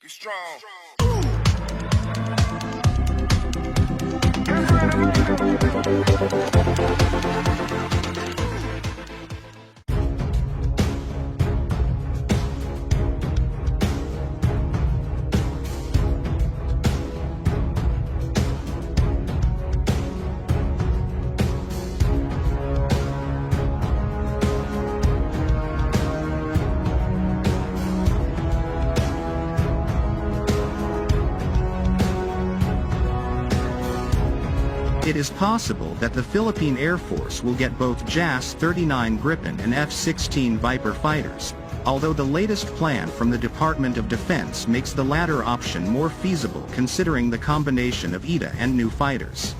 Be strong. It is possible that the Philippine Air Force will get both JAS-39 Gripen and F-16 Viper fighters, although the latest plan from the Department of Defense makes the latter option more feasible considering the combination of ETA and new fighters.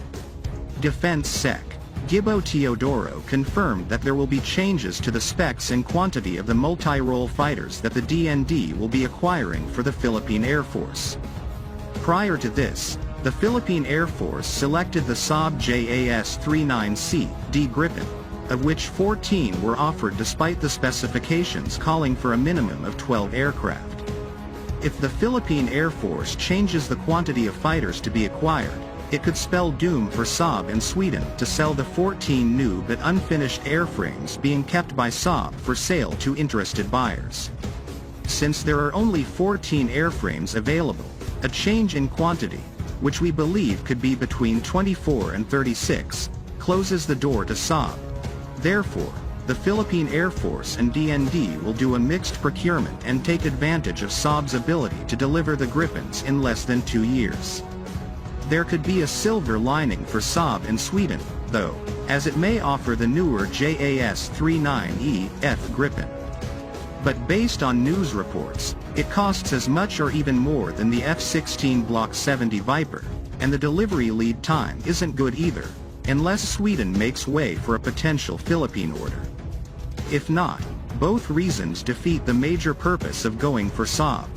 Defense Sec. Gibo Teodoro confirmed that there will be changes to the specs and quantity of the multi-role fighters that the DND will be acquiring for the Philippine Air Force. Prior to this, the Philippine Air Force selected the Saab JAS-39C D Gripen, of which 14 were offered despite the specifications calling for a minimum of 12 aircraft. If the Philippine Air Force changes the quantity of fighters to be acquired, it could spell doom for Saab and Sweden to sell the 14 new but unfinished airframes being kept by Saab for sale to interested buyers. Since there are only 14 airframes available, a change in quantity, which we believe could be between 24 and 36, closes the door to Saab. Therefore, the Philippine Air Force and DND will do a mixed procurement and take advantage of Saab's ability to deliver the Gripens in less than 2 years. There could be a silver lining for Saab in Sweden, though, as it may offer the newer JAS-39E F Gripen. But based on news reports, it costs as much or even more than the F-16 Block 70 Viper, and the delivery lead time isn't good either, unless Sweden makes way for a potential Philippine order. If not, both reasons defeat the major purpose of going for Saab.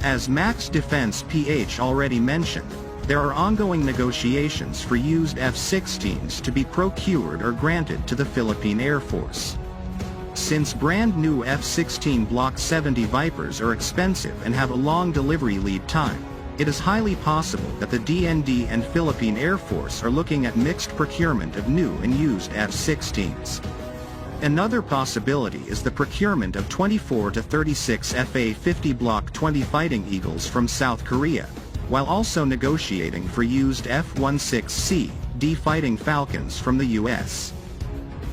As Max Defense PH already mentioned, there are ongoing negotiations for used F-16s to be procured or granted to the Philippine Air Force. Since brand new F-16 Block 70 Vipers are expensive and have a long delivery lead time, it is highly possible that the DND and Philippine Air Force are looking at mixed procurement of new and used F-16s. Another possibility is the procurement of 24 to 36 FA-50 Block 20 Fighting Eagles from South Korea, while also negotiating for used F-16C D Fighting Falcons from the U.S.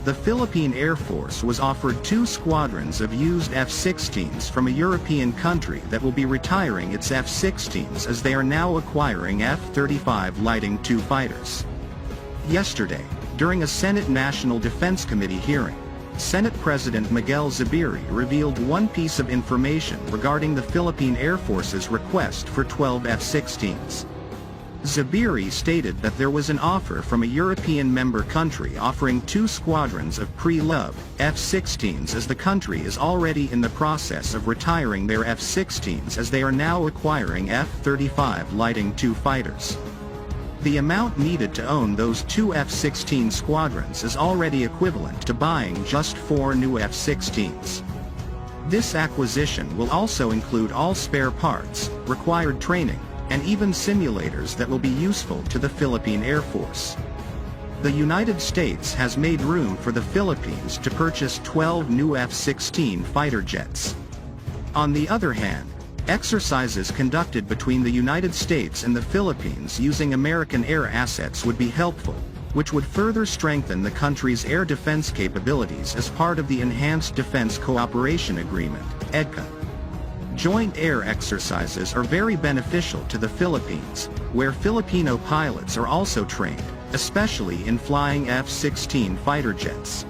The Philippine Air Force was offered 2 squadrons of used F-16s from a European country that will be retiring its F-16s as they are now acquiring F-35 Lightning II fighters. Yesterday, during a Senate National Defense Committee hearing, Senate President Miguel Zubiri revealed one piece of information regarding the Philippine Air Force's request for 12 F-16s. Zubiri stated that there was an offer from a European member country offering 2 squadrons of pre-loved F-16s as the country is already in the process of retiring their F-16s as they are now acquiring F-35 Lightning II fighters. The amount needed to own those 2 F-16 squadrons is already equivalent to buying just 4 new F-16s. This acquisition will also include all spare parts, required training, and even simulators that will be useful to the Philippine Air Force. The United States has made room for the Philippines to purchase 12 new F-16 fighter jets. On the other hand, exercises conducted between the United States and the Philippines using American air assets would be helpful, which would further strengthen the country's air defense capabilities as part of the Enhanced Defense Cooperation Agreement, EDCA. Joint air exercises are very beneficial to the Philippines, where Filipino pilots are also trained, especially in flying F-16 fighter jets.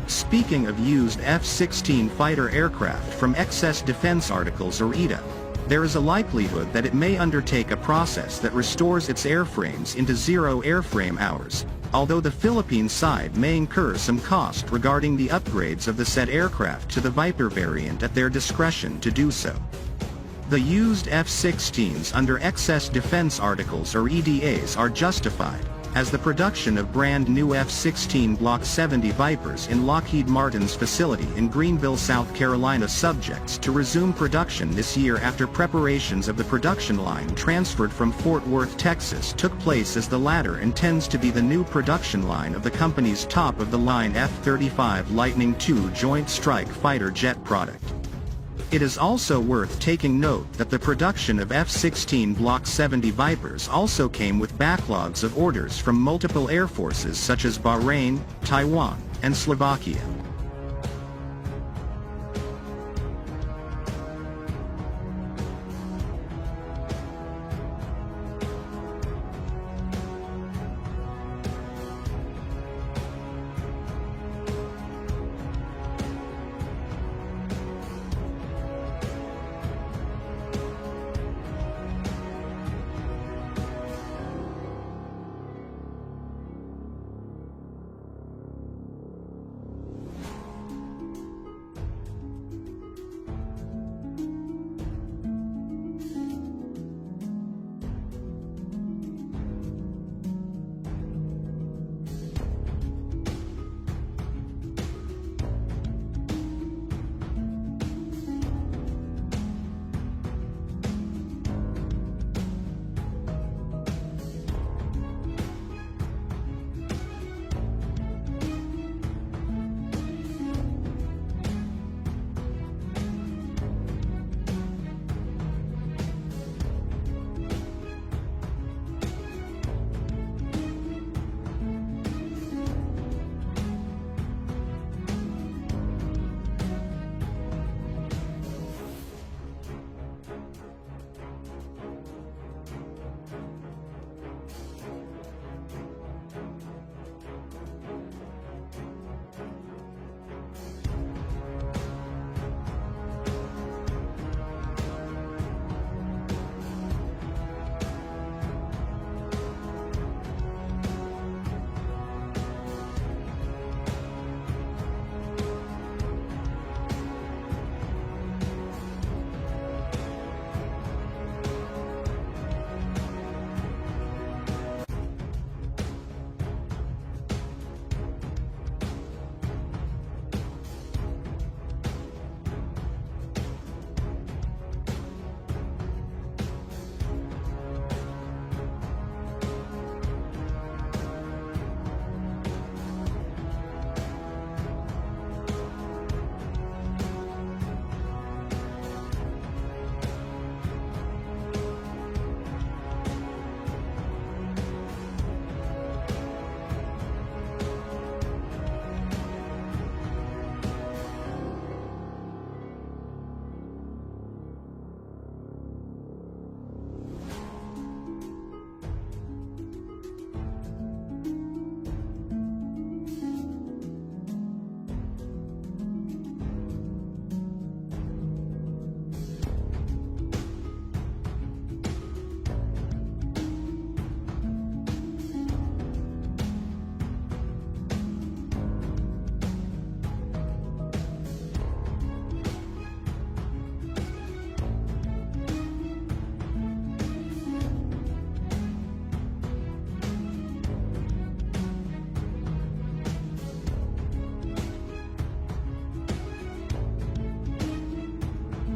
Speaking of used F-16 fighter aircraft from excess defense articles or ETA, there is a likelihood that it may undertake a process that restores its airframes into 0 airframe hours, although the Philippine side may incur some cost regarding the upgrades of the said aircraft to the Viper variant at their discretion to do so. The used F-16s under excess defense articles or EDAs are justified, as the production of brand new F-16 Block 70 Vipers in Lockheed Martin's facility in Greenville, South Carolina subjects to resume production this year after preparations of the production line transferred from Fort Worth, Texas took place, as the latter intends to be the new production line of the company's top-of-the-line F-35 Lightning II Joint Strike Fighter jet product. It is also worth taking note that the production of F-16 Block 70 Vipers also came with backlogs of orders from multiple air forces such as Bahrain, Taiwan, and Slovakia.